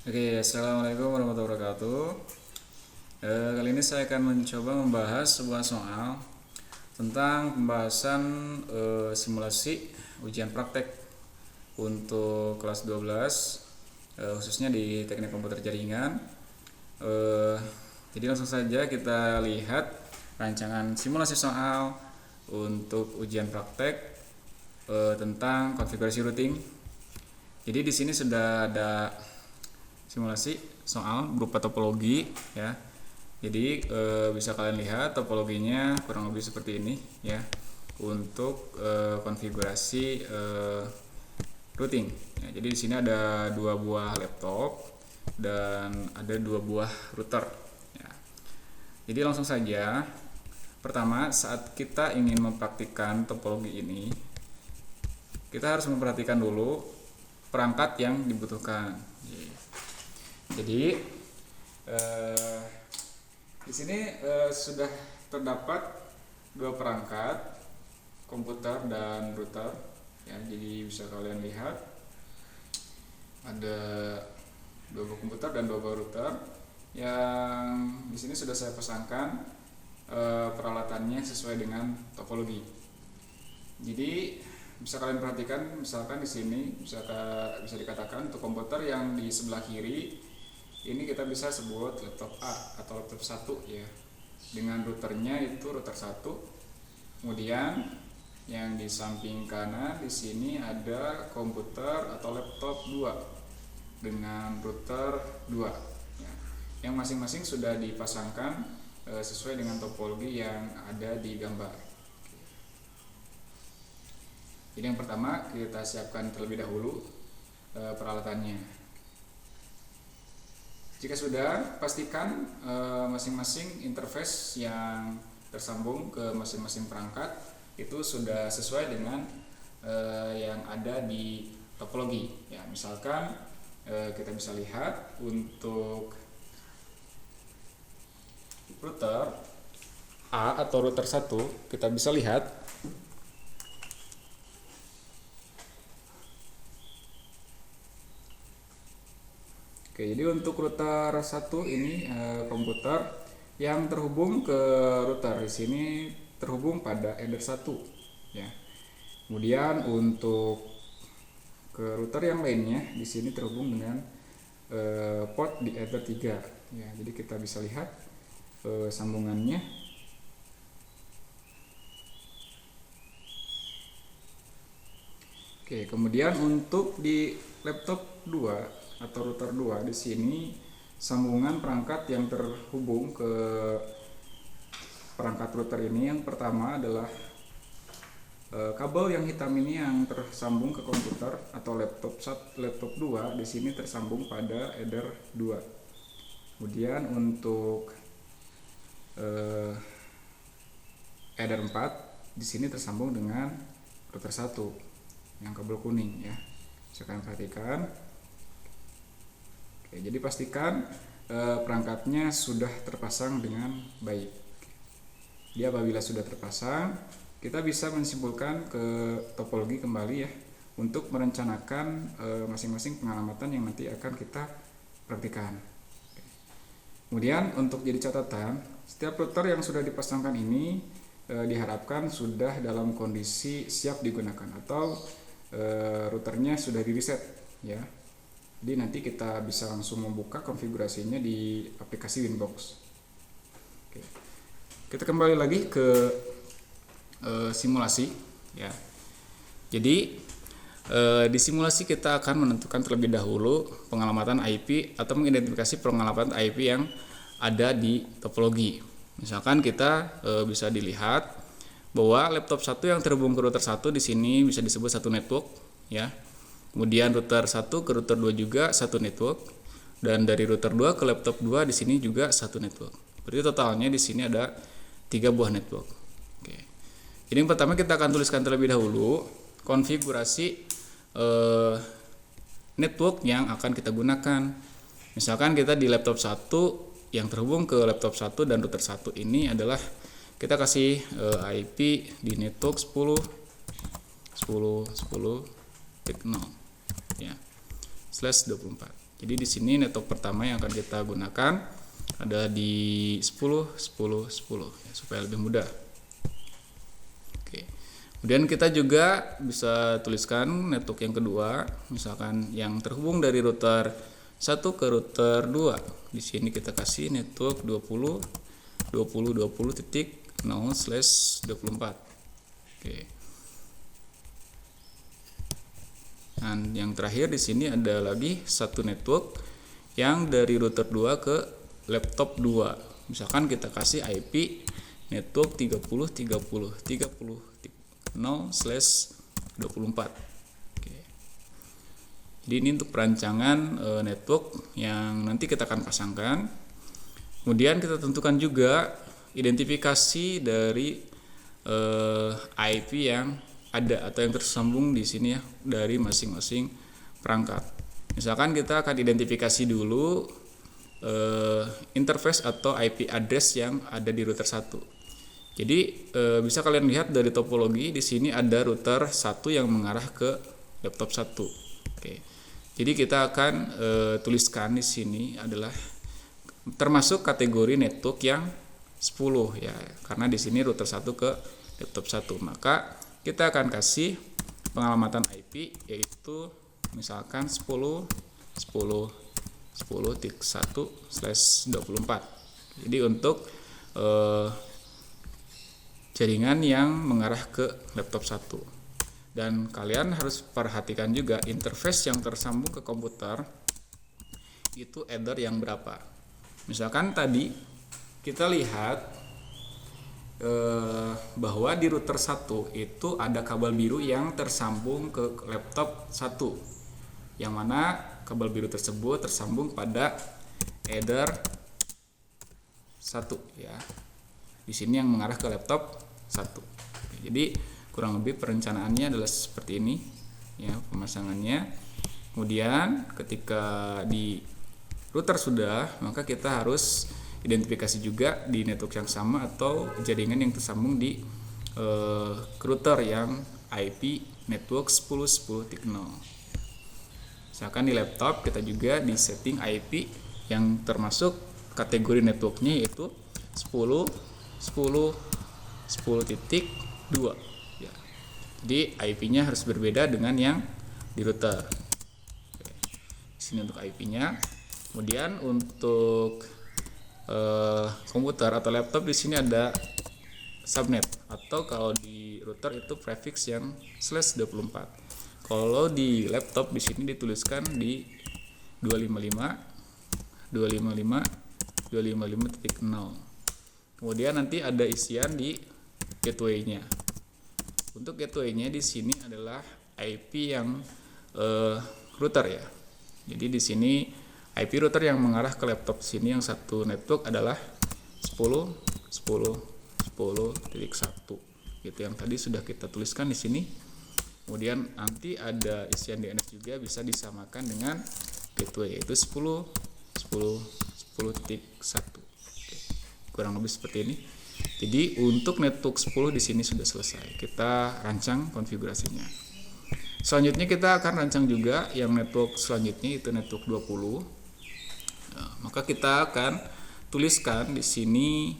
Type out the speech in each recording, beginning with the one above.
Oke, assalamualaikum warahmatullahi wabarakatuh. Kali ini saya akan mencoba membahas sebuah soal tentang pembahasan simulasi ujian praktek untuk kelas 12, khususnya di teknik komputer jaringan. Jadi langsung saja kita lihat rancangan simulasi soal untuk ujian praktek tentang konfigurasi routing. Jadi di sini sudah ada simulasi soal berupa topologi ya. Jadi bisa kalian lihat topologinya kurang lebih seperti ini ya untuk konfigurasi routing. Ya, jadi di sini ada dua buah laptop dan ada dua buah router. Ya. Jadi langsung saja. Pertama, saat kita ingin mempraktikkan topologi ini, kita harus memperhatikan dulu perangkat yang dibutuhkan. Jadi di sini sudah terdapat dua perangkat, komputer dan router. Ya, jadi bisa kalian lihat ada dua buah komputer dan dua buah router yang di sini sudah saya pasangkan peralatannya sesuai dengan topologi. Jadi bisa kalian perhatikan, misalkan di sini bisa dikatakan untuk komputer yang di sebelah kiri ini kita bisa sebut laptop A atau laptop 1 ya. Dengan routernya itu router 1. Kemudian yang di samping kanan di sini ada komputer atau laptop 2 dengan router 2 ya. Yang masing-masing sudah dipasangkan sesuai dengan topologi yang ada di gambar. Jadi yang pertama kita siapkan terlebih dahulu peralatannya. Jika sudah, pastikan masing-masing interface yang tersambung ke masing-masing perangkat itu sudah sesuai dengan yang ada di topologi. Ya, misalkan kita bisa lihat untuk router A atau router 1, kita bisa lihat Oke, jadi untuk router 1 ini komputer yang terhubung ke router di sini terhubung pada header 1 ya. Kemudian untuk ke router yang lainnya di sini terhubung dengan port di header 3 ya. Jadi kita bisa lihat sambungannya. Oke, kemudian untuk di laptop 2 atau router 2 di sini sambungan perangkat yang terhubung ke perangkat router ini yang pertama adalah kabel yang hitam ini yang tersambung ke komputer atau laptop 2 di sini tersambung pada header 2. Kemudian untuk header 4 di sini tersambung dengan router 1 yang kabel kuning ya. Bisa kalian perhatikan. Oke, jadi pastikan perangkatnya sudah terpasang dengan baik. Dia apabila sudah terpasang, kita bisa menyimpulkan ke topologi kembali ya untuk merencanakan masing-masing pengalamatan yang nanti akan kita praktikkan. Kemudian untuk jadi catatan, setiap router yang sudah dipasangkan ini diharapkan sudah dalam kondisi siap digunakan atau routernya sudah di reset ya. Jadi nanti kita bisa langsung membuka konfigurasinya di aplikasi Winbox. Oke. Kita kembali lagi ke simulasi ya. Jadi di simulasi kita akan menentukan terlebih dahulu pengalamatan IP atau mengidentifikasi pengalamatan IP yang ada di topologi. Misalkan kita bisa dilihat bahwa laptop 1 yang terhubung ke router 1 di sini bisa disebut satu network ya. Kemudian router 1 ke router 2 juga satu network, dan dari router 2 ke laptop 2 di sini juga satu network. Berarti totalnya di sini ada 3 buah network. Oke. Jadi yang pertama kita akan tuliskan terlebih dahulu konfigurasi network yang akan kita gunakan. Misalkan kita di laptop 1 yang terhubung ke laptop 1 dan router 1 ini adalah kita kasih IP di network 10.10.10.0 ya /24. Jadi di sini network pertama yang akan kita gunakan ada di 10 10 10 ya, supaya lebih mudah. Oke. Kemudian kita juga bisa tuliskan network yang kedua, misalkan yang terhubung dari router 1 ke router 2. Di sini kita kasih network 20.20.0/24. Oke. Dan yang terakhir di sini ada lagi satu network yang dari router 2 ke laptop 2. Misalkan kita kasih IP network 30.30.30.0/24. Oke. Jadi ini untuk perancangan network yang nanti kita akan pasangkan. Kemudian kita tentukan juga identifikasi dari IP yang ada atau yang tersambung di sini ya dari masing-masing perangkat. Misalkan kita akan identifikasi dulu interface atau IP address yang ada di router 1. Jadi bisa kalian lihat dari topologi di sini ada router 1 yang mengarah ke laptop 1. Oke. Jadi kita akan tuliskan di sini adalah termasuk kategori network yang 10 ya, karena di sini router 1 ke laptop 1. Maka kita akan kasih pengalamatan IP yaitu misalkan 10.10.10.1/24. Jadi untuk jaringan yang mengarah ke laptop 1. Dan kalian harus perhatikan juga interface yang tersambung ke komputer itu header yang berapa. Misalkan tadi kita lihat bahwa di router 1 itu ada kabel biru yang tersambung ke laptop 1, yang mana kabel biru tersebut tersambung pada header 1 ya. Di sini yang mengarah ke laptop 1. Jadi kurang lebih perencanaannya adalah seperti ini ya pemasangannya. Kemudian ketika di router sudah, maka kita harus identifikasi juga di network yang sama atau jaringan yang tersambung di router yang IP network 10.10.0. Misalkan di laptop kita juga di setting IP yang termasuk kategori networknya yaitu 10.10.10.2 ya. Jadi IP-nya harus berbeda dengan yang di router. Oke. Di sini untuk IP-nya. Kemudian untuk komputer atau laptop di sini ada subnet atau kalau di router itu prefix yang /24. Kalau di laptop di sini dituliskan di 255.255.255.0. Kemudian nanti ada isian di gateway-nya. Untuk gateway-nya di sini adalah IP yang router ya. Jadi di sini IP router yang mengarah ke laptop sini yang satu network adalah 10.10.10.1 gitu yang tadi sudah kita tuliskan di sini. Kemudian nanti ada isian DNS juga bisa disamakan dengan gateway yaitu 10.10.10.1. Kurang lebih seperti ini. Jadi untuk network 10 di sini sudah selesai. Kita rancang konfigurasinya. Selanjutnya kita akan rancang juga yang network selanjutnya itu network 20. Nah, maka kita akan tuliskan di sini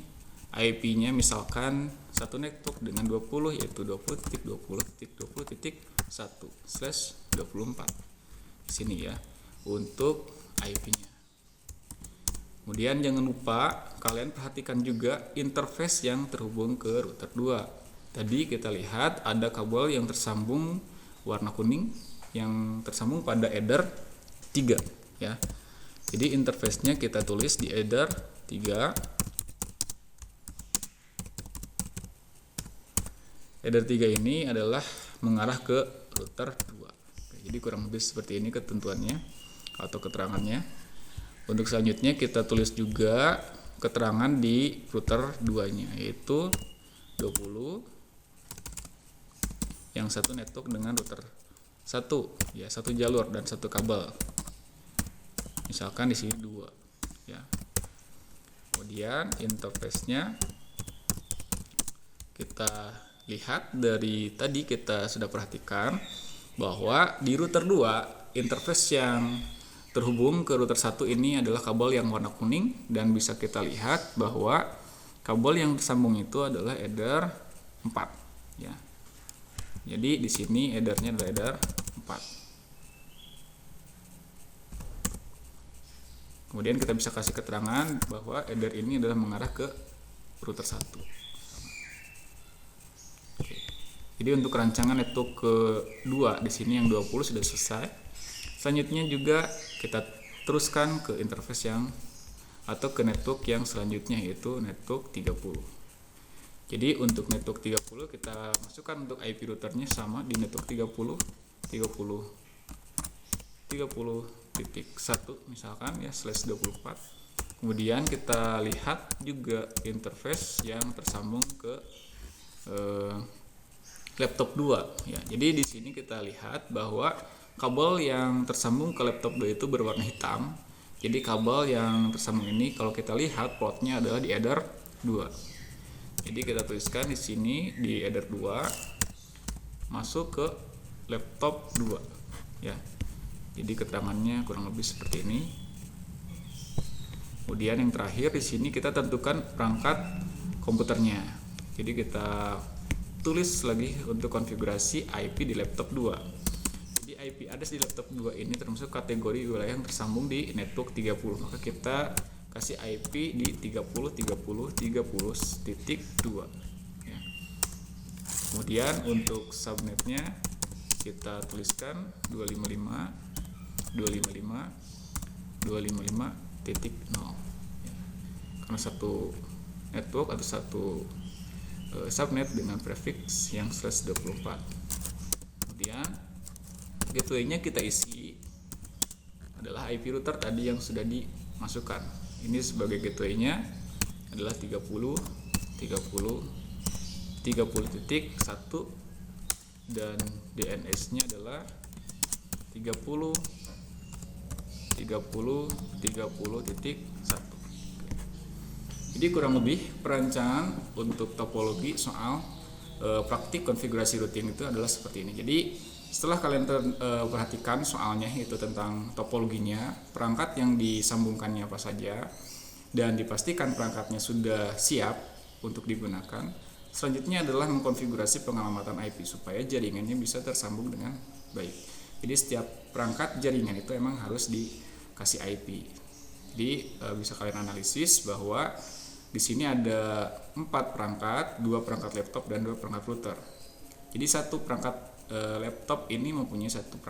IP-nya misalkan satu network dengan 20 yaitu 20.20.20.1/24 di sini ya untuk IP-nya. Kemudian jangan lupa kalian perhatikan juga interface yang terhubung ke router 2. Tadi kita lihat ada kabel yang tersambung warna kuning yang tersambung pada header 3 ya. Jadi interface-nya kita tulis di header 3. Header 3 ini adalah mengarah ke router 2. Jadi kurang lebih seperti ini ketentuannya atau keterangannya. Untuk selanjutnya kita tulis juga keterangan di router 2-nya yaitu 20 yang satu network dengan router 1 ya, satu jalur dan satu kabel. Misalkan di sini 2 ya. Kemudian interface-nya kita lihat dari tadi kita sudah perhatikan bahwa di router 2 interface yang terhubung ke router 1 ini adalah kabel yang warna kuning, dan bisa kita lihat bahwa kabel yang tersambung itu adalah header 4 ya. Jadi di sini headernya adalah header 4. Kemudian kita bisa kasih keterangan bahwa header ini adalah mengarah ke router 1. Oke. Jadi untuk rancangan network kedua di sini yang 20 sudah selesai. Selanjutnya juga kita teruskan ke interface yang atau ke network yang selanjutnya, yaitu network 30. Jadi untuk network 30 kita masukkan untuk IP routernya sama di network 30.1 misalkan ya /24. Kemudian kita lihat juga interface yang tersambung ke laptop 2 ya. Jadi di sini kita lihat bahwa kabel yang tersambung ke laptop 2 itu berwarna hitam. Jadi kabel yang tersambung ini kalau kita lihat portnya adalah di header 2. Jadi kita tuliskan di sini di header 2 masuk ke laptop 2 ya. Jadi keterangannya kurang lebih seperti ini. Kemudian yang terakhir di sini kita tentukan perangkat komputernya. Jadi kita tulis lagi untuk konfigurasi IP di laptop 2. Jadi IP address di laptop 2 ini termasuk kategori wilayah yang tersambung di network 30. Maka kita kasih IP di 30.30.30.2 ya. Kemudian untuk subnetnya kita tuliskan 255.255.0 ya. Karena satu network atau satu subnet dengan prefix yang /24. Kemudian gateway-nya kita isi adalah IP router tadi yang sudah dimasukkan. Ini sebagai gateway-nya adalah 30.1 dan DNS-nya adalah 30.30.30.1. Jadi kurang lebih perancangan untuk topologi soal praktik konfigurasi routing itu adalah seperti ini. Jadi setelah kalian perhatikan soalnya itu tentang topologinya, perangkat yang disambungkannya apa saja, dan dipastikan perangkatnya sudah siap untuk digunakan, selanjutnya adalah mengkonfigurasi pengalamatan IP supaya jaringannya bisa tersambung dengan baik. Jadi setiap perangkat jaringan itu emang harus dikasih IP. Jadi bisa kalian analisis bahwa di sini ada 4 perangkat, 2 perangkat laptop dan 2 perangkat router. Jadi satu perangkat laptop ini mempunyai satu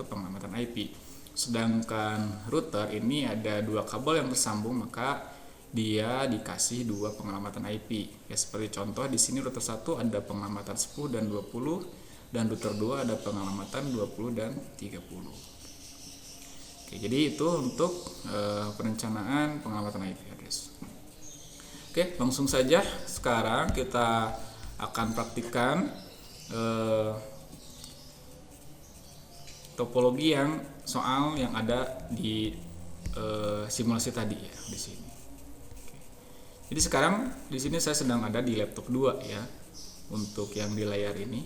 pengamatan IP. Sedangkan router ini ada 2 kabel yang tersambung, maka dia dikasih 2 pengamatan IP. Ya seperti contoh di sini router 1 ada pengamatan 10 dan 20, dan router 2 ada pengamatan 20 dan 30. Oke, jadi itu untuk perencanaan pengamatan IP address. Oke, langsung saja sekarang kita akan praktikkan topologi yang soal yang ada di simulasi tadi ya di sini. Oke. Jadi sekarang di sini saya sedang ada di laptop 2 ya untuk yang di layar ini.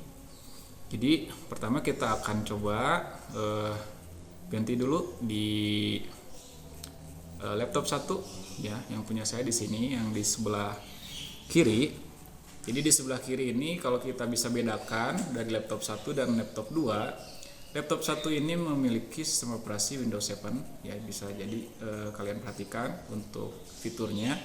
Jadi pertama kita akan coba ganti dulu di laptop 1 ya yang punya saya di sini yang di sebelah kiri. Jadi di sebelah kiri ini kalau kita bisa bedakan dari laptop 1 dan laptop 2, laptop 1 ini memiliki sistem operasi Windows 7 ya, bisa jadi kalian perhatikan untuk fiturnya.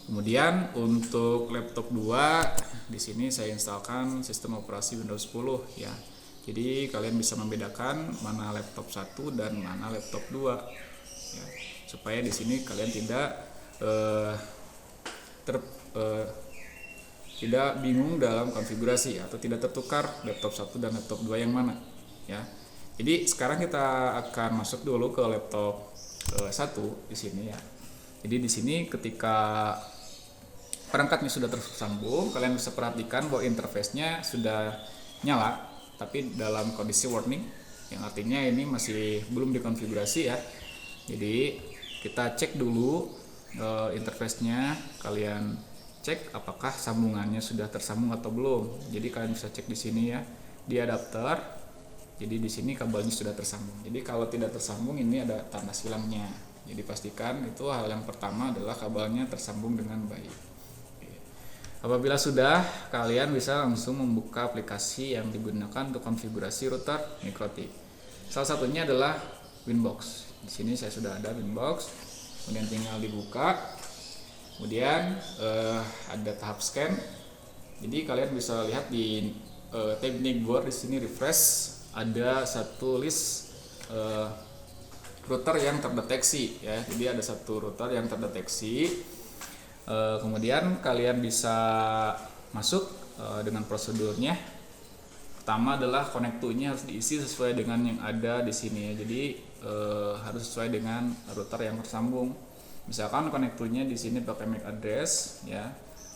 Kemudian untuk laptop 2 di sini saya instalkan sistem operasi Windows 10 ya. Jadi kalian bisa membedakan mana laptop 1 dan mana laptop 2 ya. Supaya di sini kalian tidak bingung dalam konfigurasi atau tidak tertukar laptop 1 dan laptop 2 yang mana ya. Jadi sekarang kita akan masuk dulu ke laptop 1 di sini ya. Jadi di sini ketika perangkatnya sudah tersambung, kalian bisa perhatikan bahwa interface-nya sudah nyala tapi dalam kondisi warning, yang artinya ini masih belum dikonfigurasi ya. Jadi kita cek dulu interface-nya, kalian cek apakah sambungannya sudah tersambung atau belum. Jadi kalian bisa cek di sini ya, di adapter. Jadi di sini kabelnya sudah tersambung. Jadi kalau tidak tersambung ini ada tanda silangnya. Jadi pastikan itu hal yang pertama adalah kabelnya tersambung dengan baik. Apabila sudah, kalian bisa langsung membuka aplikasi yang digunakan untuk konfigurasi router MikroTik. Salah satunya adalah Winbox. Di sini saya sudah ada Winbox. Kemudian tinggal dibuka. Kemudian ada tahap scan. Jadi kalian bisa lihat di teknik board di sini refresh ada satu list router yang terdeteksi ya. Jadi ada satu router yang terdeteksi. Kemudian kalian bisa masuk dengan prosedurnya. Pertama adalah konektornya harus diisi sesuai dengan yang ada di sini ya. Jadi harus sesuai dengan router yang tersambung. Misalkan konektornya di sini pakai MAC address ya.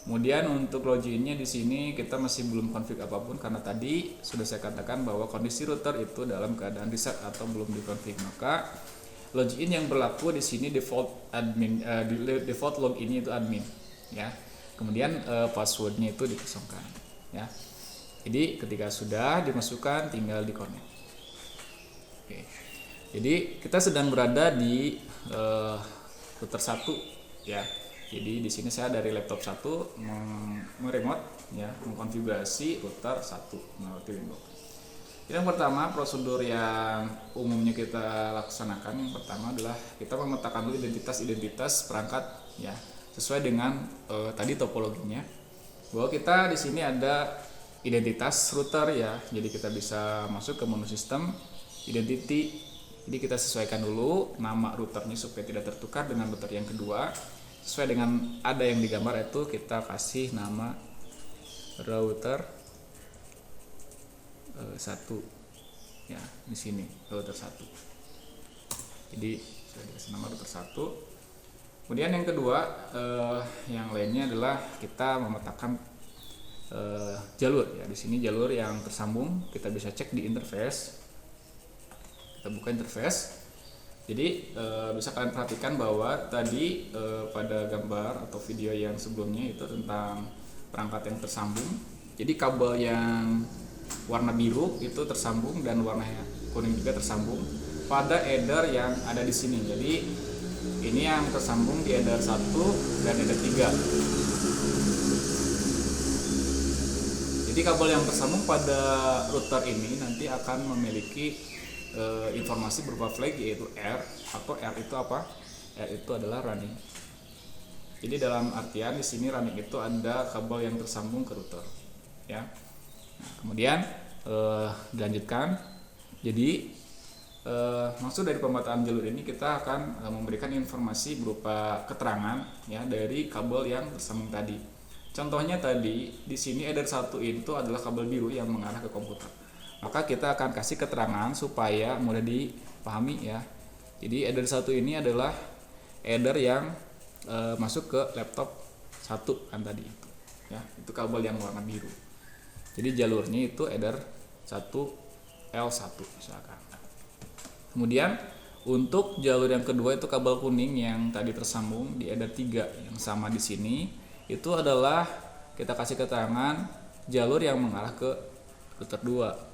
Kemudian untuk loginnya di sini kita masih belum config apapun karena tadi sudah saya katakan bahwa kondisi router itu dalam keadaan reset atau belum dikonfig. Maka login yang berlaku di sini default admin, default login itu admin ya. Kemudian passwordnya itu dikosongkan ya. Jadi ketika sudah dimasukkan tinggal di-connect. Oke. Jadi kita sedang berada di router 1 ya. Jadi di sini saya dari laptop 1 meremote ya, mengkonfigurasi router 1 melalui Windows. Yang pertama, prosedur yang umumnya kita laksanakan yang pertama adalah kita memetakan dulu identitas perangkat ya, sesuai dengan tadi topologinya. Bahwa kita di sini ada identitas router ya. Jadi kita bisa masuk ke menu sistem identity. Jadi kita sesuaikan dulu nama routernya supaya tidak tertukar dengan router yang kedua. Sesuai dengan ada yang digambar itu kita kasih nama router 1 ya, di sini router 1. Jadi saya dikasih nama router 1. Kemudian yang kedua yang lainnya adalah kita memetakan jalur ya. Di sini jalur yang tersambung kita bisa cek di interface. Kita buka interface. Jadi bisa kalian perhatikan bahwa tadi pada gambar atau video yang sebelumnya itu tentang perangkat yang tersambung. Jadi kabel yang warna biru itu tersambung dan warna kuning juga tersambung pada header yang ada di sini. Jadi ini yang tersambung di header 1 dan header 3. Jadi kabel yang tersambung pada router ini nanti akan memiliki informasi berupa flag yaitu R, atau R itu apa? R itu adalah running. Jadi dalam artian di sini running itu ada kabel yang tersambung ke router ya. Nah, kemudian dilanjutkan. Jadi maksud dari pemetaan jalur ini kita akan memberikan informasi berupa keterangan ya dari kabel yang tersambung tadi. Contohnya tadi di sini header 1 itu adalah kabel biru yang mengarah ke komputer. Maka kita akan kasih keterangan supaya mudah dipahami ya. Jadi header 1 ini adalah header yang masuk ke laptop 1 kan tadi itu ya. Itu kabel yang warna biru. Jadi jalurnya itu header 1 L1 misalkan. Kemudian untuk jalur yang kedua itu kabel kuning yang tadi tersambung di header 3 yang sama di sini itu adalah kita kasih keterangan jalur yang mengarah ke router 2.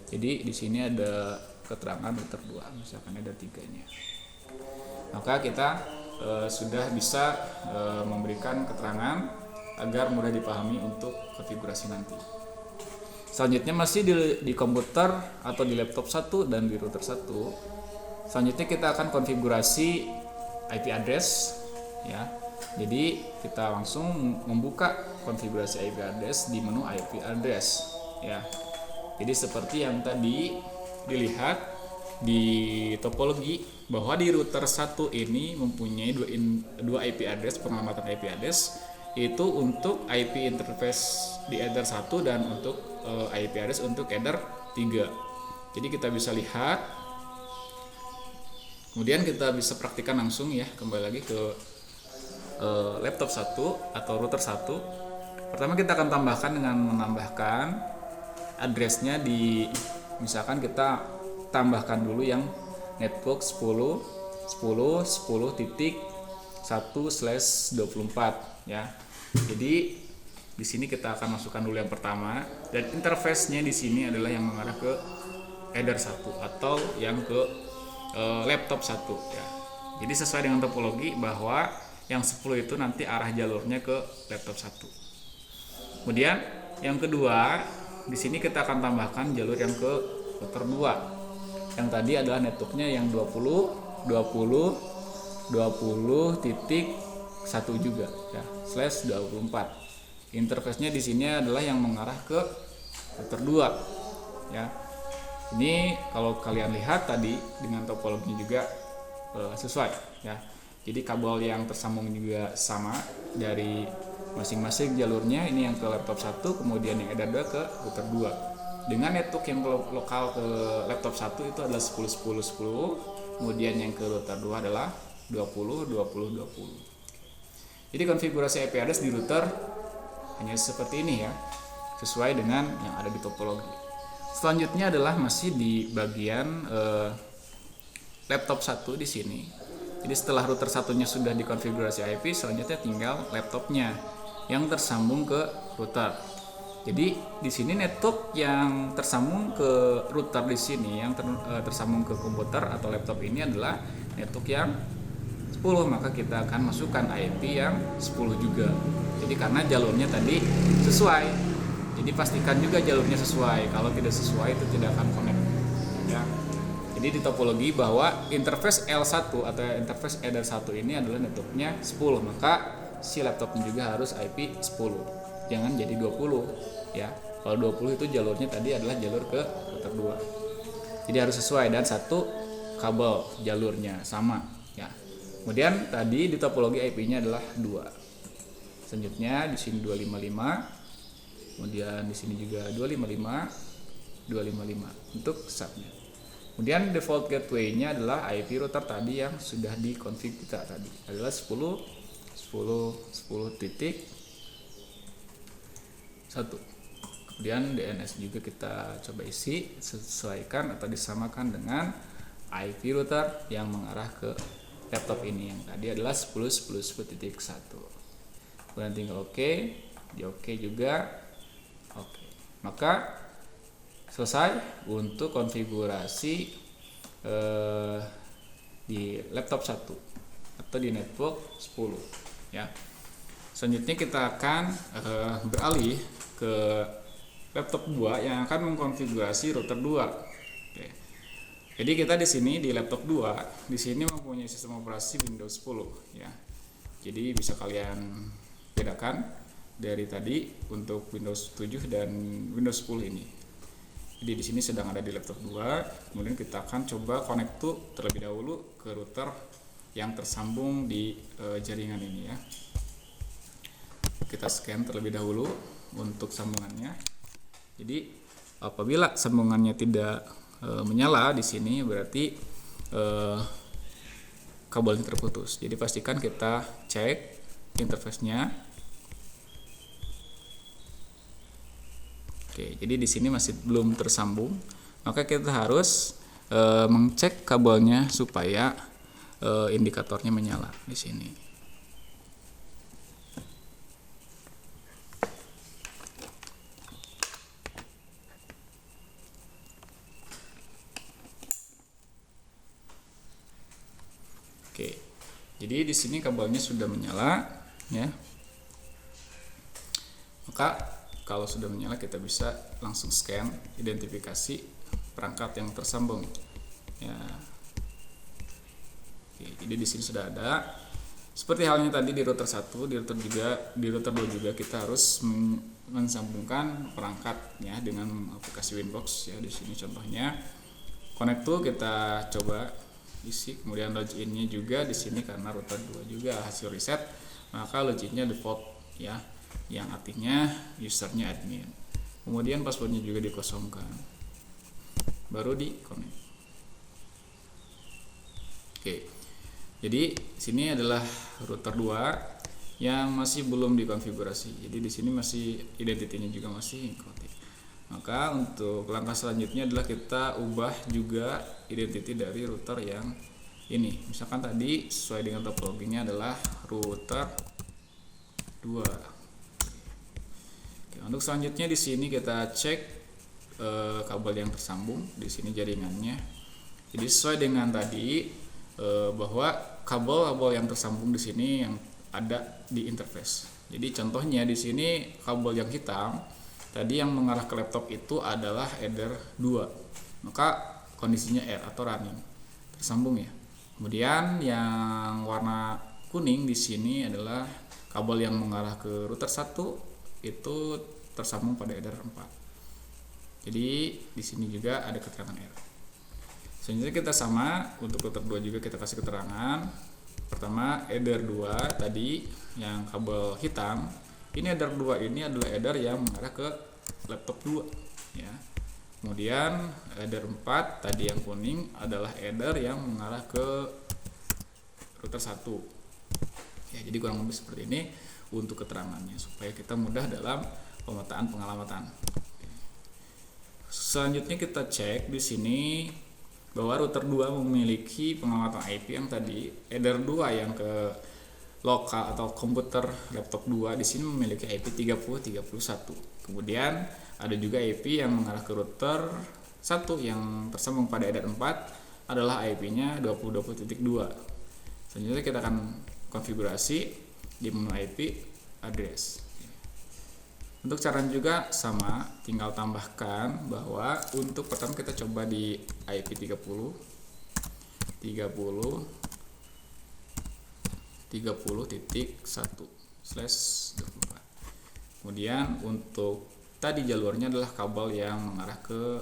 Jadi di sini ada keterangan router 2 misalkan ada 3-nya. Maka kita sudah bisa memberikan keterangan agar mudah dipahami untuk konfigurasi nanti. Selanjutnya masih di komputer atau di laptop 1 dan di router 1. Selanjutnya kita akan konfigurasi IP address ya. Jadi kita langsung membuka konfigurasi IP address di menu IP address ya. Jadi seperti yang tadi dilihat di topologi bahwa di router 1 ini mempunyai dua IP address, pengamatan IP address itu untuk IP interface di header 1 dan untuk IP address untuk header 3. Jadi kita bisa lihat. Kemudian kita bisa praktikkan langsung ya, kembali lagi ke laptop 1 atau router 1. Pertama kita akan tambahkan dengan menambahkan addressnya di, misalkan kita tambahkan dulu yang network 10.10.10.1/24 ya. Jadi di sini kita akan masukkan dulu yang pertama dan interface-nya di sini adalah yang mengarah ke header 1 atau yang ke laptop 1 ya. Jadi sesuai dengan topologi bahwa yang 10 itu nanti arah jalurnya ke laptop 1. Kemudian yang kedua, di sini kita akan tambahkan jalur yang ke router 2. Yang tadi adalah networknya yang 20.1 juga ya, /24. Interface-nya di sini adalah yang mengarah ke router 2 ya. Ini kalau kalian lihat tadi dengan topologi juga sesuai ya. Jadi kabel yang tersambung juga sama dari masing-masing jalurnya. Ini yang ke laptop 1, kemudian yang header 2 ke router 2. Dengan network yang lokal ke laptop 1 itu adalah 10.10.10, kemudian yang ke router 2 adalah 20.20.20. Jadi konfigurasi IP address di router hanya seperti ini ya, sesuai dengan yang ada di topologi. Selanjutnya adalah masih di bagian laptop 1 di sini. Jadi setelah router satunya sudah dikonfigurasi IP, selanjutnya tinggal laptopnya yang tersambung ke router. Jadi di sini network yang tersambung ke router di sini, yang tersambung ke komputer atau laptop ini adalah network yang 10, maka kita akan masukkan IP yang 10 juga. Jadi karena jalurnya tadi sesuai, jadi pastikan juga jalurnya sesuai. Kalau tidak sesuai itu tidak akan connect ya. Jadi di topologi bahwa interface L1 atau interface header 1 ini adalah networknya 10, maka si laptopnya juga harus IP 10, jangan jadi 20 ya. Kalau 20 itu jalurnya tadi adalah jalur ke router 2, jadi harus sesuai dan satu kabel jalurnya sama ya. Kemudian tadi di topologi IP-nya adalah 2. Selanjutnya di sini 255, kemudian di sini juga 255 untuk subnet. Kemudian default gateway-nya adalah IP router tadi yang sudah dikonfig kita tadi adalah 10.10.10.1. Kemudian DNS juga kita coba isi, sesuaikan atau disamakan dengan IP router yang mengarah ke laptop ini yang tadi adalah 10.10.10.1. Kemudian tinggal oke, di oke juga. Oke. Maka selesai untuk konfigurasi di laptop 1 atau di network 10 ya. Selanjutnya kita akan beralih ke laptop 2 yang akan mengkonfigurasi router 2. Oke. Jadi kita di sini di laptop 2 di sini mempunyai sistem operasi Windows 10 ya. Jadi bisa kalian bedakan dari tadi untuk Windows 7 dan Windows 10 ini. Jadi di sini sedang ada di laptop 2. Kemudian kita akan coba connect to terlebih dahulu ke router yang tersambung di jaringan ini ya. Kita scan terlebih dahulu untuk sambungannya. Jadi apabila sambungannya tidak menyala di sini berarti kabelnya terputus. Jadi pastikan kita cek interface-nya. Oke, jadi di sini masih belum tersambung. Maka kita harus mengecek kabelnya supaya indikatornya menyala di sini. Oke, jadi di sini kabelnya sudah menyala, ya. Maka kalau sudah menyala kita bisa langsung scan identifikasi perangkat yang tersambung, ya. Oke, jadi di sini sudah ada. Seperti halnya tadi di router 1, di router 2 juga kita harus mensambungkan perangkatnya dengan aplikasi Winbox, ya. Di sini contohnya connect to kita coba isi, kemudian login-nya juga di sini karena router 2 juga hasil reset, maka login-nya default, ya, yang artinya usernya admin. Kemudian passwordnya juga dikosongkan, baru di connect. Oke, jadi sini adalah router 2 yang masih belum dikonfigurasi. Jadi di sini masih identitinya juga masih encrypted. Maka untuk langkah selanjutnya adalah kita ubah juga identity dari router yang ini. Misalkan tadi sesuai dengan topologinya adalah router 2. Oke, untuk selanjutnya di sini kita cek kabel yang tersambung di sini jaringannya. Jadi sesuai dengan tadi bahwa kabel-kabel yang tersambung di sini yang ada di interface. Jadi contohnya di sini kabel yang hitam tadi yang mengarah ke laptop itu adalah header 2. Maka kondisinya R atau running tersambung ya. Kemudian yang warna kuning di sini adalah kabel yang mengarah ke router 1 itu tersambung pada header 4. Jadi di sini juga ada keterangan R. Selanjutnya kita sama untuk router 2 juga kita kasih keterangan. Pertama header 2 tadi yang kabel hitam, ini header 2 ini adalah header yang mengarah ke laptop 2 ya. Kemudian header 4 tadi yang kuning adalah header yang mengarah ke router 1 ya. Jadi kurang lebih seperti ini untuk keterangannya supaya kita mudah dalam pemetaan pengalamatan. Selanjutnya kita cek di sini bahwa router 2 memiliki pengamatan IP yang tadi header 2 yang ke lokal atau komputer laptop 2 di sini memiliki IP 30.31. Kemudian ada juga IP yang mengarah ke router 1 yang tersambung pada header 4 adalah IP-nya 20.20.2. Selanjutnya kita akan konfigurasi di menu IP address. Untuk caranya juga sama, tinggal tambahkan bahwa untuk pertama kita coba di IP 30.1/24. Kemudian untuk tadi jalurnya adalah kabel yang mengarah ke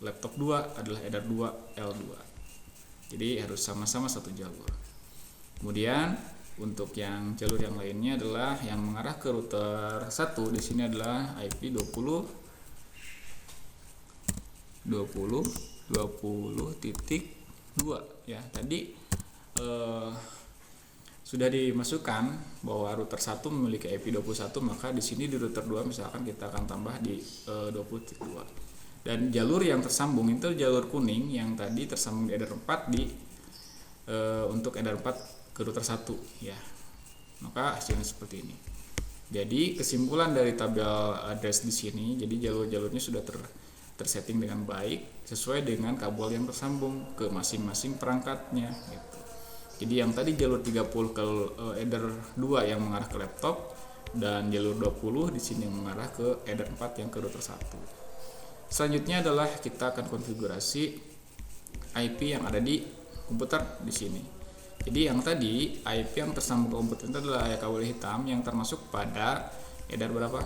laptop 2 adalah header 2 L2. Jadi harus sama-sama satu jalur. Kemudian untuk yang jalur yang lainnya adalah yang mengarah ke router 1 di sini adalah IP 20.20.2 ya. Tadi sudah dimasukkan bahwa router 1 memiliki IP 21, maka di sini di router 2 misalkan kita akan tambah di 20.2. Dan jalur yang tersambung itu jalur kuning yang tadi tersambung di header 4 di untuk header 4 ke router 1 ya. Maka hasilnya seperti ini. Jadi kesimpulan dari tabel address di sini, jadi jalur-jalurnya sudah tersetting dengan baik sesuai dengan kabel yang tersambung ke masing-masing perangkatnya gitu. Jadi yang tadi jalur 30 ke header 2 yang mengarah ke laptop dan jalur 20 di sini yang mengarah ke header 4 yang ke router 1. Selanjutnya adalah kita akan konfigurasi IP yang ada di komputer di sini. Jadi yang tadi IP yang tersambung ke komputer itu adalah kabel hitam yang termasuk pada header berapa?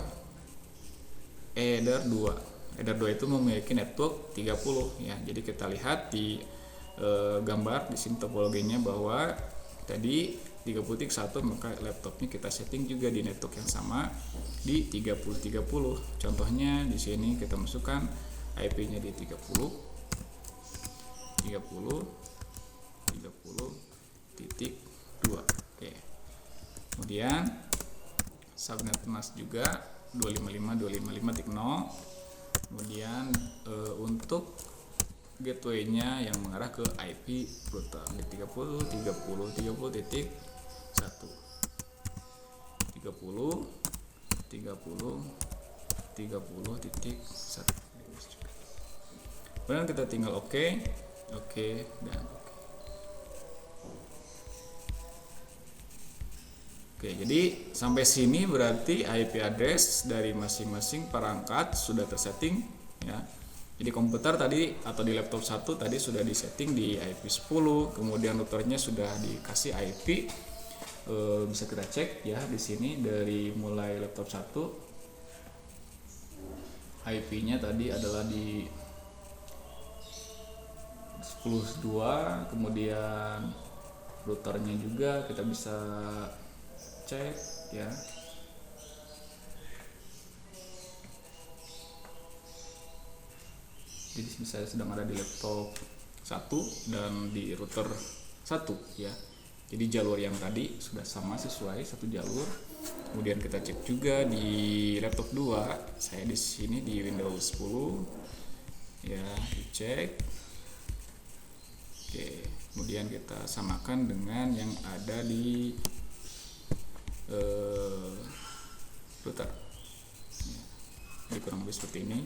Header 2. Header 2 itu memiliki network 30 ya. Jadi kita lihat di gambar di sini topologinya bahwa tadi 30.1, maka laptopnya kita setting juga di network yang sama di 30.30. Contohnya di sini kita masukkan IP-nya di 30.2. Oke. Kemudian subnet mask juga 255.255.0. Kemudian untuk gateway-nya yang mengarah ke IP router di 30.30.30.1. 30.30.30.1. Kemudian kita tinggal oke dan oke. Jadi sampai sini berarti IP address dari masing-masing perangkat sudah tersetting ya. Jadi komputer tadi atau di laptop 1 tadi sudah disetting di IP 10, kemudian routernya sudah dikasih IP. Bisa kita cek ya di sini dari mulai laptop 1 IP-nya tadi adalah di 10.2, kemudian routernya juga kita bisa cek ya. Jadi misalnya sedang ada di laptop 1 dan di router 1 ya. Jadi jalur yang tadi sudah sama sesuai satu jalur. Kemudian kita cek juga di laptop 2. Saya di sini di Windows 10 ya, dicek. Oke, kemudian kita samakan dengan yang ada di router. Jadi kurang lebih seperti ini.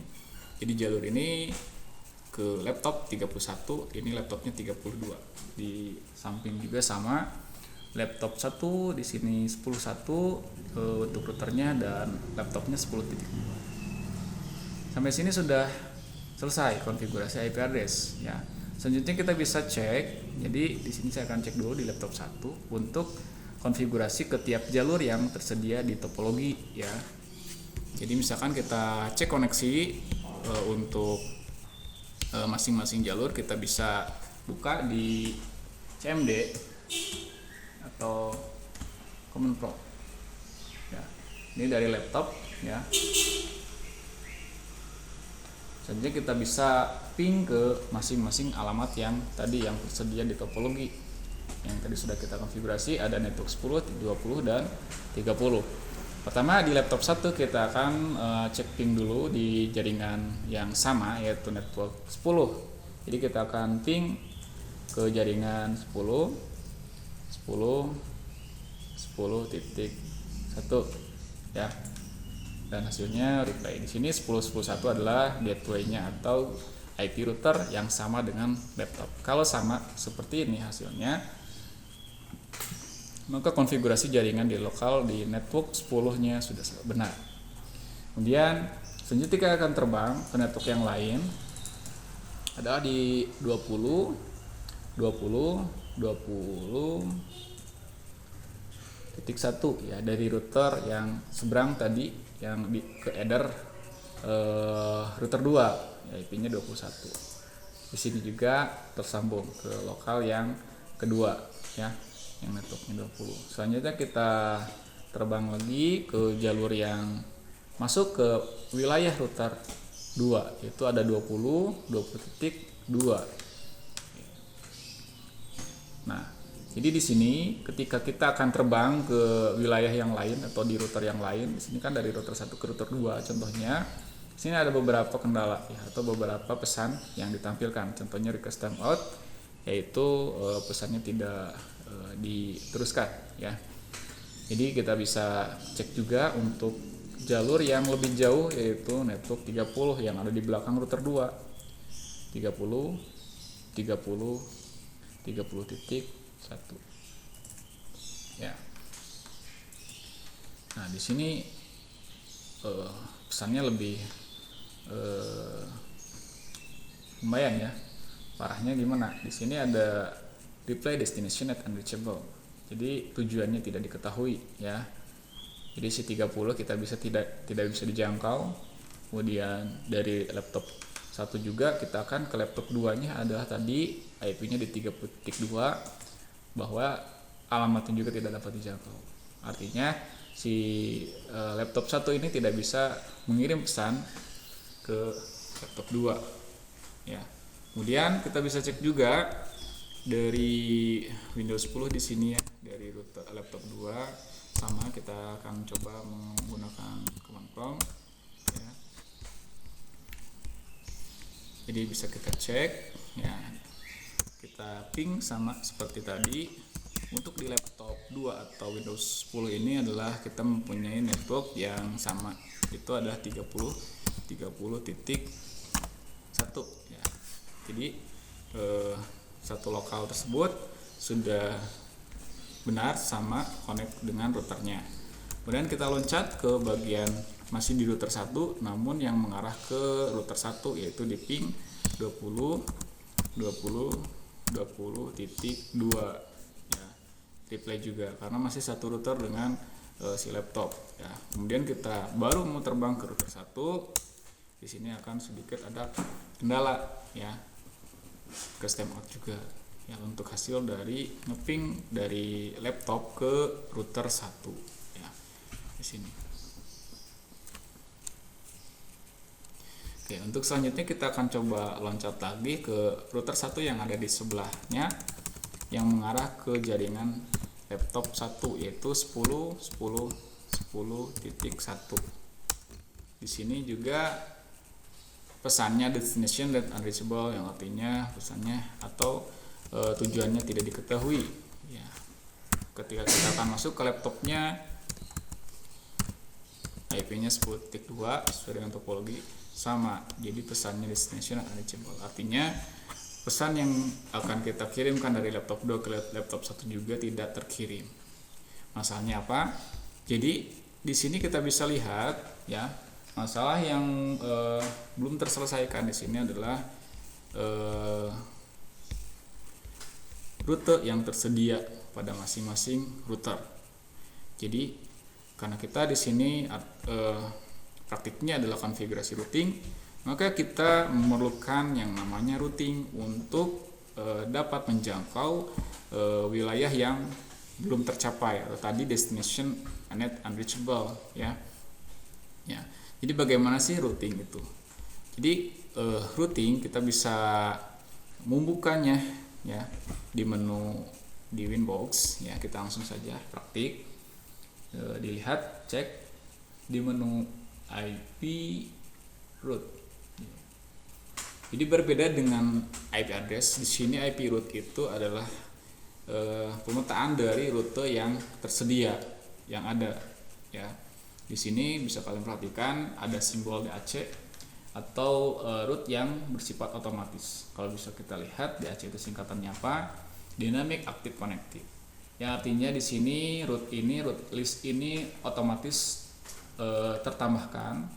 Jadi jalur ini ke laptop 31, ini laptopnya 32. Di samping juga sama, laptop 1 di sini 10.1 untuk routernya dan laptopnya 10.2. Sampai sini sudah selesai konfigurasi IP address ya. Selanjutnya kita bisa cek. Jadi di sini saya akan cek dulu di laptop 1 untuk konfigurasi ke tiap jalur yang tersedia di topologi ya. Jadi misalkan kita cek koneksi untuk masing-masing jalur, kita bisa buka di CMD atau Command Prompt ya. Ini dari laptop ya. Selanjutnya kita bisa ping ke masing-masing alamat yang tadi yang tersedia di topologi yang tadi sudah kita konfigurasi. Ada network 10, 20 dan 30. Pertama di laptop 1 kita akan cek ping dulu di jaringan yang sama, yaitu network 10. Jadi kita akan ping ke jaringan 10.10.10.1 ya. Dan hasilnya replay. Di sini 10.10.1 adalah gateway-nya atau IP router yang sama dengan laptop. Kalau sama seperti ini hasilnya, maka konfigurasi jaringan di lokal di network 10-nya sudah benar. Kemudian selanjutnya kita akan terbang ke network yang lain, adalah di 20.1 ya, dari router yang seberang tadi yang ke header router 2 ya, IP-nya 21. Di sini juga tersambung ke lokal yang kedua ya, yang networknya 20. Selanjutnya kita terbang lagi ke jalur yang masuk ke wilayah router 2, yaitu ada 20.2. Nah, jadi di sini ketika kita akan terbang ke wilayah yang lain atau di router yang lain, di sini kan dari router 1 ke router 2 contohnya. Di sini ada beberapa kendala ya, atau beberapa pesan yang ditampilkan. Contohnya request timeout, yaitu pesannya tidak diteruskan ya. Jadi kita bisa cek juga untuk jalur yang lebih jauh, yaitu network 30 yang ada di belakang router 2. 30.1 ya. Nah, di sini pesannya lebih lumayan ya. Parahnya gimana? Di sini ada reply destination not unreachable. Jadi tujuannya tidak diketahui ya. Jadi si 30 kita tidak bisa dijangkau. Kemudian dari laptop 1 juga kita akan ke laptop 2-nya adalah tadi IP-nya di 3.2, bahwa alamatnya juga tidak dapat dijangkau. Artinya si laptop 1 ini tidak bisa mengirim pesan ke laptop 2 ya. Kemudian kita bisa cek juga dari Windows 10 di sini ya, dari router laptop 2 sama, kita akan coba menggunakan command prompt ya. Jadi bisa kita cek ya, kita ping sama seperti tadi. Untuk di laptop 2 atau Windows 10 ini adalah kita mempunyai network yang sama, itu adalah 30.1 ya. Jadi satu lokal tersebut sudah benar sama connect dengan routernya. Kemudian kita loncat ke bagian masih di router 1 namun yang mengarah ke router 1, yaitu di ping 20.20.20.2 ya. Replay juga karena masih satu router dengan si laptop ya. Kemudian kita baru mau terbang ke router 1. Di sini akan sedikit ada kendala ya, request timeout juga ya, untuk hasil dari ngeping dari laptop ke router 1 ya, di sini. Oke, untuk selanjutnya kita akan coba loncat lagi ke router 1 yang ada di sebelahnya yang mengarah ke jaringan laptop 1, yaitu 10.10.10.1. Di sini juga pesannya destination not unreachable, yang artinya pesannya atau tujuannya tidak diketahui ya. Ketika kita akan masuk ke laptopnya, IP-nya 10.2 sesuai dengan topologi sama. Jadi pesannya destination unreachable. Artinya pesan yang akan kita kirimkan dari laptop 2 ke laptop 1 juga tidak terkirim. Masalahnya apa? Jadi di sini kita bisa lihat ya, masalah yang belum terselesaikan di sini adalah rute yang tersedia pada masing-masing router. Jadi karena kita di sini praktiknya adalah konfigurasi routing, maka kita memerlukan yang namanya routing untuk dapat menjangkau wilayah yang belum tercapai atau tadi destination unreachable ya. Jadi bagaimana sih routing itu? Jadi routing kita bisa membukanya ya di menu di Winbox ya. Kita langsung saja praktik, dilihat, cek di menu IP route. Jadi berbeda dengan IP address, di sini IP route itu adalah pemetaan dari rute yang tersedia yang ada ya. Di sini bisa kalian perhatikan ada simbol DAC atau route yang bersifat otomatis. Kalau bisa kita lihat DAC itu singkatannya apa? Dynamic Active Connected. Yang artinya di sini route list ini otomatis tertambahkan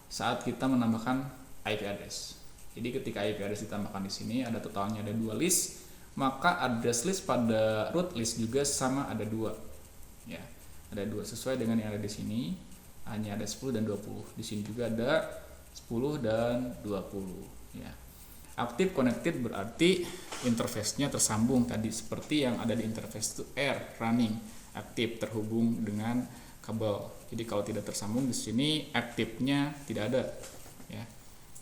saat kita menambahkan IP address. Jadi ketika IP address ditambahkan di sini ada totalnya ada 2 list, maka address list pada root list juga sama ada 2. Ya, ada 2 sesuai dengan yang ada di sini. Hanya ada 10 dan 20. Di sini juga ada 10 dan 20 ya. Active connected berarti interface-nya tersambung tadi seperti yang ada di interface to air running, aktif terhubung dengan kabel. Jadi kalau tidak tersambung di sini aktifnya tidak ada ya.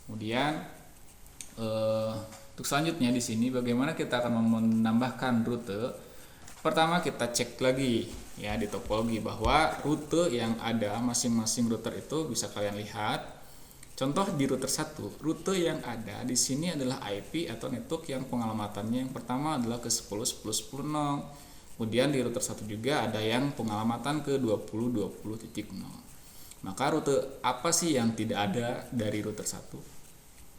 Kemudian untuk selanjutnya di sini bagaimana kita akan menambahkan rute. Pertama kita cek lagi ya di topologi bahwa rute yang ada masing-masing router itu bisa kalian lihat. Contoh di router 1, rute yang ada di sini adalah IP atau network yang pengalamatannya yang pertama adalah ke 10.10.10.0. Kemudian di router 1 juga ada yang pengalamatan ke 20.20.0. Maka rute apa sih yang tidak ada dari router 1?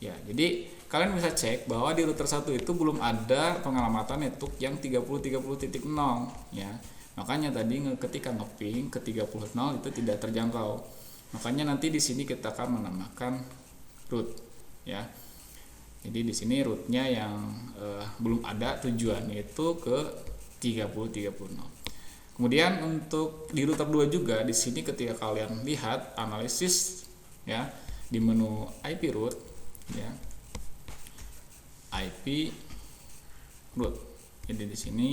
Ya, jadi kalian bisa cek bahwa di router 1 itu belum ada pengalamatan network yang 30.30.0 ya. Makanya tadi ketika ngeping ke 30.0 itu tidak terjangkau. Makanya nanti di sini kita akan menambahkan root ya. Jadi di sini rootnya yang belum ada tujuannya itu ke 30.30.0. Kemudian untuk di router 2 juga di sini ketika kalian lihat analisis ya di menu IP route ya. IP route. Jadi di sini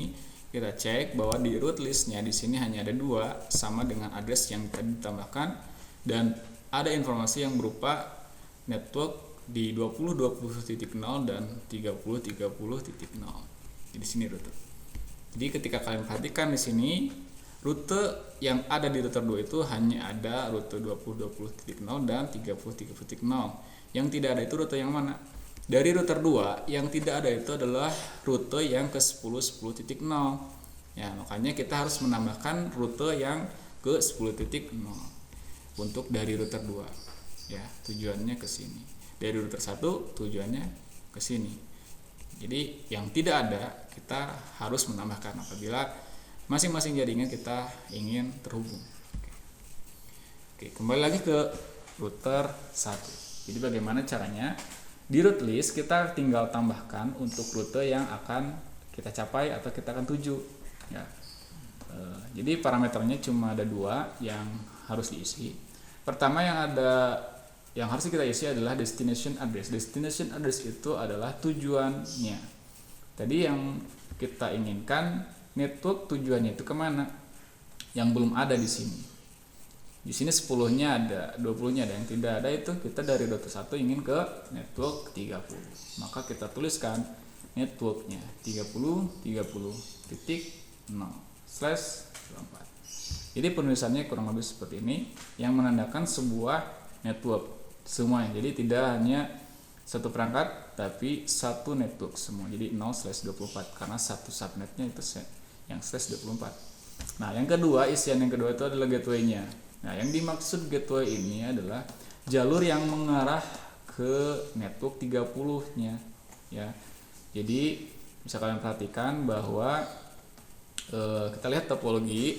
kita cek bahwa di root listnya di sini hanya ada 2 sama dengan address yang tadi ditambahkan dan ada informasi yang berupa network di 20.20.0 dan 30.30.0. Di sini rute. Jadi ketika kalian perhatikan di sini rute yang ada di router 2 itu hanya ada rute 20.20.0 dan 30.30.0. Yang tidak ada itu rute yang mana? Dari router 2 yang tidak ada itu adalah rute yang ke 10.10.0. Ya, makanya kita harus menambahkan rute yang ke 10.0 untuk dari router 2. Ya, tujuannya ke sini. Dari router 1 tujuannya ke sini. Jadi yang tidak ada kita harus menambahkan apabila masing-masing jaringan kita ingin terhubung. Oke, kembali lagi ke router 1. Jadi bagaimana caranya? Di root list kita tinggal tambahkan untuk rute yang akan kita capai atau kita akan tuju. Ya. Jadi parameternya cuma ada 2 yang harus diisi. Pertama yang harus kita isi adalah destination address. Destination address itu adalah tujuannya. Tadi yang kita inginkan network tujuannya itu kemana? Yang belum ada di sini. Di sini 10-nya ada, 20-nya ada, yang tidak ada itu kita dari router 1 ingin ke network 30. Maka kita tuliskan networknya 30.30.0/24. Jadi penulisannya kurang lebih seperti ini yang menandakan sebuah network semuanya. Jadi tidak hanya satu perangkat tapi satu network semua. Jadi 0/24 karena satu subnetnya itu yang /24. Nah, yang kedua, isian yang kedua itu adalah gateway-nya. Nah, yang dimaksud gateway ini adalah jalur yang mengarah ke network 30-nya ya. Jadi bisa kalian perhatikan bahwa kita lihat topologi.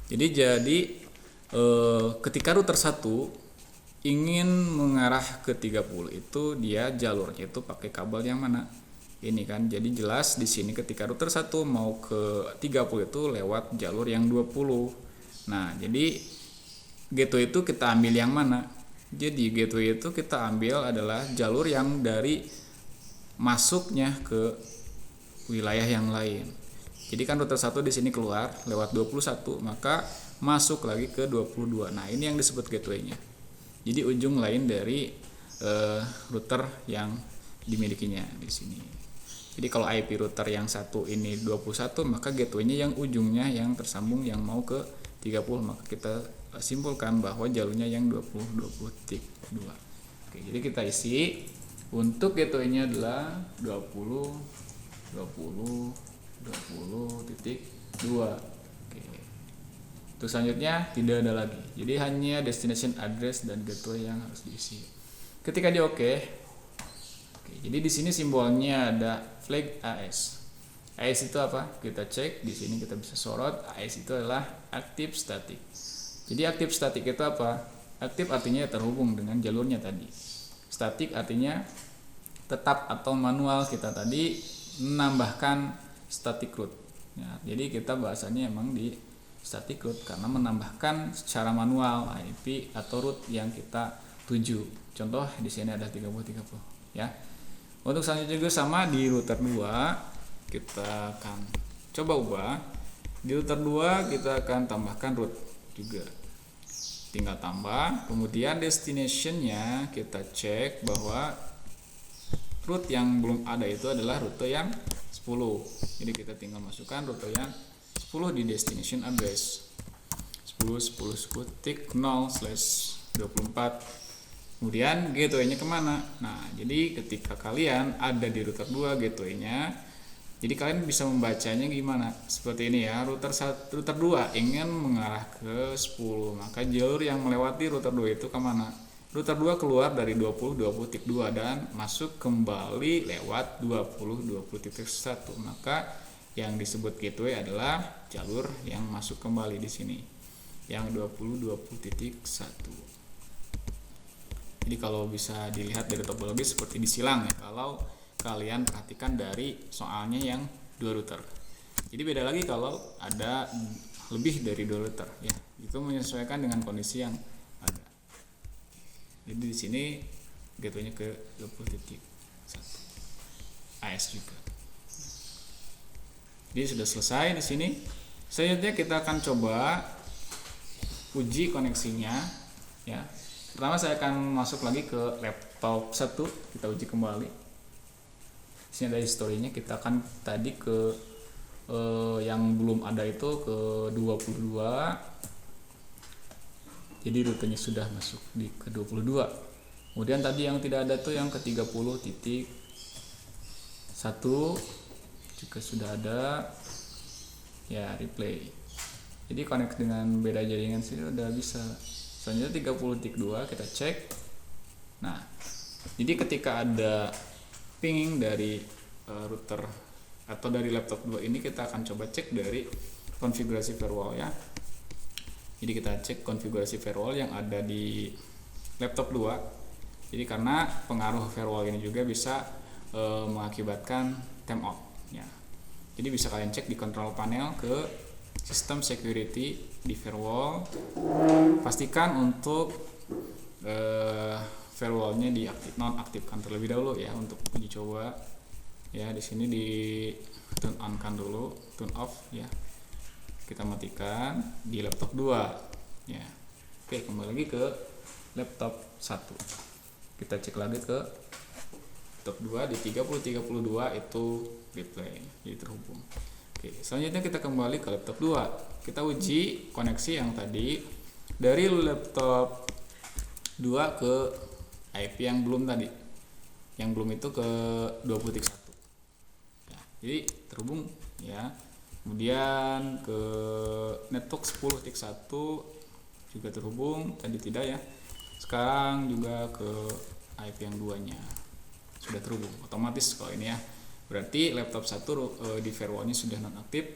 Jadi ketika router 1 ingin mengarah ke 30 itu dia jalurnya itu pakai kabel yang mana? Ini kan. Jadi jelas di sini ketika router 1 mau ke 30 itu lewat jalur yang 20. Nah, jadi gateway itu kita ambil yang mana? Jadi gateway itu kita ambil adalah jalur yang dari masuknya ke wilayah yang lain. Jadi kan router 1 di sini keluar lewat 21, maka masuk lagi ke 22. Nah, ini yang disebut gateway-nya. Jadi ujung lain dari router yang dimilikinya di sini. Jadi kalau IP router yang satu ini 21, maka gateway-nya yang ujungnya yang tersambung yang mau ke 30, maka kita simpulkan bahwa jalurnya yang 20.2. Oke, jadi kita isi untuk gateway-nya adalah 20.2. Oke. Untuk selanjutnya tidak ada lagi. Jadi hanya destination address dan gateway yang harus diisi. Ketika dia oke, jadi di sini simbolnya ada flag AS. AS itu apa? Kita cek di sini, kita bisa sorot. AS itu adalah active static. Jadi aktif statik itu apa? Aktif artinya terhubung dengan jalurnya tadi. Statik artinya tetap atau manual, kita tadi menambahkan static root. Ya, jadi kita bahasanya emang di static root karena menambahkan secara manual IP atau root yang kita tuju. Contoh di sini ada 30 ya. Untuk selanjutnya juga sama di router 2 kita akan coba ubah. Di router 2 kita akan tambahkan root juga, tinggal tambah, kemudian destinationnya kita cek bahwa root yang belum ada itu adalah rute yang 10. Jadi kita tinggal masukkan rute yang 10 di destination address 10.10.0/24. Kemudian gateway-nya kemana? Nah, jadi ketika kalian ada di router 2 gateway-nya, jadi kalian bisa membacanya gimana? Seperti ini ya, router 2 ingin mengarah ke 10, maka jalur yang melewati router 2 itu kemana? Router 2 keluar dari 20.20.2 dan masuk kembali lewat 20.20.1. Maka yang disebut gateway adalah jalur yang masuk kembali di sini, yang 20.20.1. Jadi kalau bisa dilihat dari topologi seperti disilang ya, kalau kalian perhatikan dari soalnya yang 2 router. Jadi beda lagi kalau ada lebih dari 2 router ya. Itu menyesuaikan dengan kondisi yang ada. Jadi di sini gateway-nya ke 20.1. AS juga. Jadi sudah selesai di sini. Selanjutnya kita akan coba uji koneksinya ya. Pertama saya akan masuk lagi ke laptop 1, kita uji kembali. Sini ada historinya, kita akan tadi ke yang belum ada itu ke 22. Jadi rutenya sudah masuk di ke 22. Kemudian tadi yang tidak ada tuh yang ke 30.1 juga sudah ada ya, replay. Jadi connect dengan beda jaringan sini udah bisa. Selanjutnya 30.2 kita cek. Nah, jadi ketika ada pinging dari router atau dari laptop 2 ini, kita akan coba cek dari konfigurasi firewall ya. Jadi kita cek konfigurasi firewall yang ada di laptop 2. Jadi karena pengaruh firewall ini juga bisa mengakibatkan timeout ya. Jadi bisa kalian cek di control panel ke sistem security di firewall. Pastikan untuk firewallnya nonaktifkan terlebih dahulu ya untuk uji coba ya. Di sini di turn on kan dulu, turn off ya, kita matikan di laptop 2 ya. Oke, kembali lagi ke laptop 1, kita cek lagi ke laptop 2 di 30.32 itu replay, jadi terhubung. Oke, selanjutnya kita kembali ke laptop 2, kita uji koneksi yang tadi dari laptop 2 ke IP yang belum tadi, yang belum itu ke 20.1 ya, jadi terhubung ya. Kemudian ke network 10.1 juga terhubung, tadi tidak ya. Sekarang juga ke IP yang duanya sudah terhubung otomatis kalau ini ya. Berarti laptop 1 di firewallnya sudah nonaktif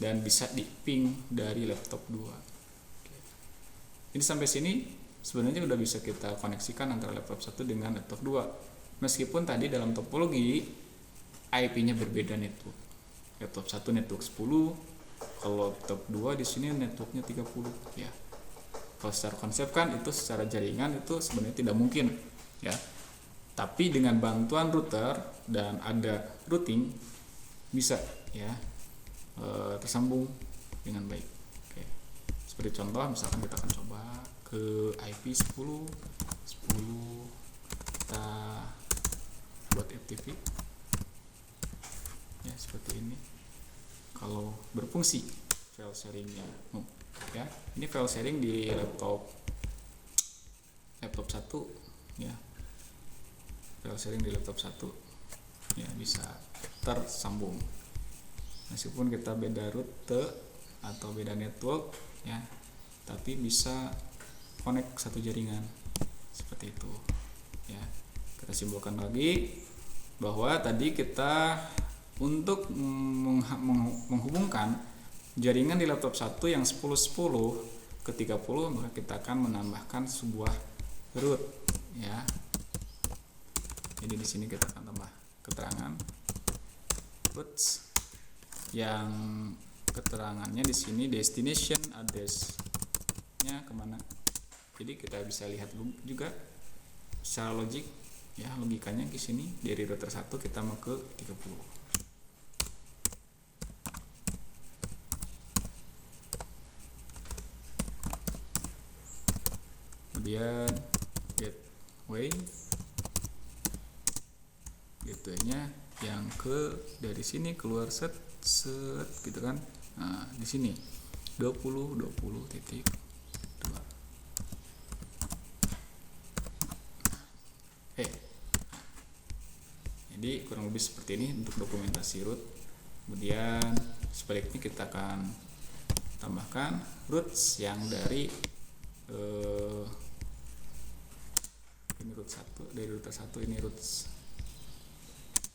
dan bisa di ping dari laptop 2. Oke. Ini sampai sini sebenarnya udah bisa kita koneksikan antara laptop 1 dengan laptop 2. Meskipun tadi dalam topologi IP-nya berbeda network. Laptop 1 network 10, kalau laptop 2 di sini networknya 30 ya. Kalau secara konsep kan itu secara jaringan itu sebenarnya tidak mungkin ya. Tapi dengan bantuan router dan ada routing bisa ya tersambung dengan baik. Oke. Seperti contoh misalkan kita akan coba ke IP 10 kita buat FTP ya seperti ini. Kalau berfungsi file sharingnya ya, ini file sharing di laptop 1 ya. File sharing di laptop 1 ya bisa tersambung meskipun kita beda rute atau beda network ya, tapi bisa connect satu jaringan seperti itu ya. Kita simpulkan lagi bahwa tadi kita untuk menghubungkan jaringan di laptop 1 yang 10-10 ke 30, maka kita akan menambahkan sebuah root ya. Jadi di sini kita akan tambah keterangan roots yang keterangannya di sini destination address-nya kemana. Jadi kita bisa lihat juga secara logik ya, logikanya di sini dari router 1 kita mau ke 30. Kemudian gateway-nya yang ke dari sini keluar set gitu kan. Nah, di sini 20.2. Jadi kurang lebih seperti ini untuk dokumentasi root. Kemudian sebaliknya kita akan tambahkan roots yang dari ini root 1 dari router 1, ini roots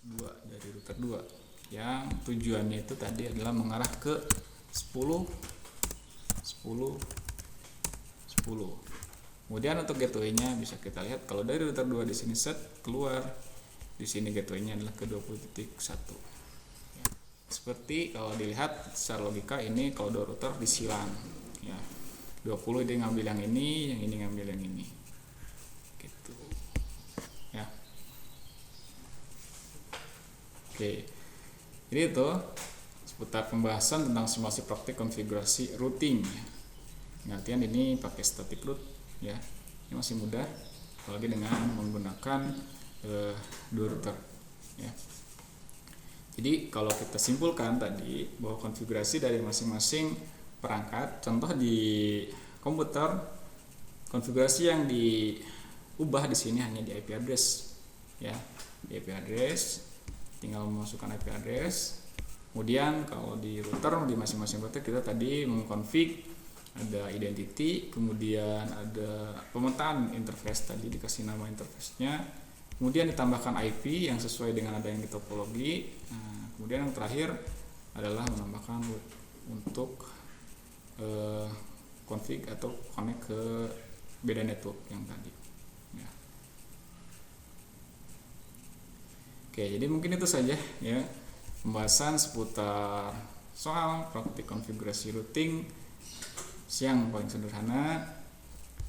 2 dari router 2 yang tujuannya itu tadi adalah mengarah ke 10. Kemudian untuk gateway-nya bisa kita lihat kalau dari router 2 di sini set keluar, di sini gateway-nya adalah ke 20.1 ya. Seperti kalau dilihat secara logika ini kalau dua router disilang ya, 20 dia ngambil yang ini ngambil yang ini gitu ya. Oke, jadi itu seputar pembahasan tentang simulasi praktik konfigurasi routing ya. Pengertian ini pakai static root ya, ini masih mudah apalagi dengan menggunakan dua router ya. Jadi kalau kita simpulkan tadi bahwa konfigurasi dari masing-masing perangkat, contoh di komputer konfigurasi yang diubah di sini hanya di IP address ya, di IP address tinggal memasukkan IP address. Kemudian kalau di router di masing-masing router kita tadi mengkonfig ada identity, kemudian ada pemetaan interface, tadi dikasih nama interface-nya, kemudian ditambahkan IP yang sesuai dengan ada yang di topologi. Nah, kemudian yang terakhir adalah menambahkan untuk config atau connect ke beda network yang tadi ya. Oke, jadi mungkin itu saja ya pembahasan seputar soal praktik konfigurasi routing yang paling sederhana.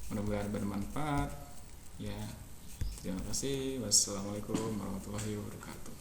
Mudah-mudahan bermanfaat ya. Terima kasih. Wassalamualaikum warahmatullahi wabarakatuh.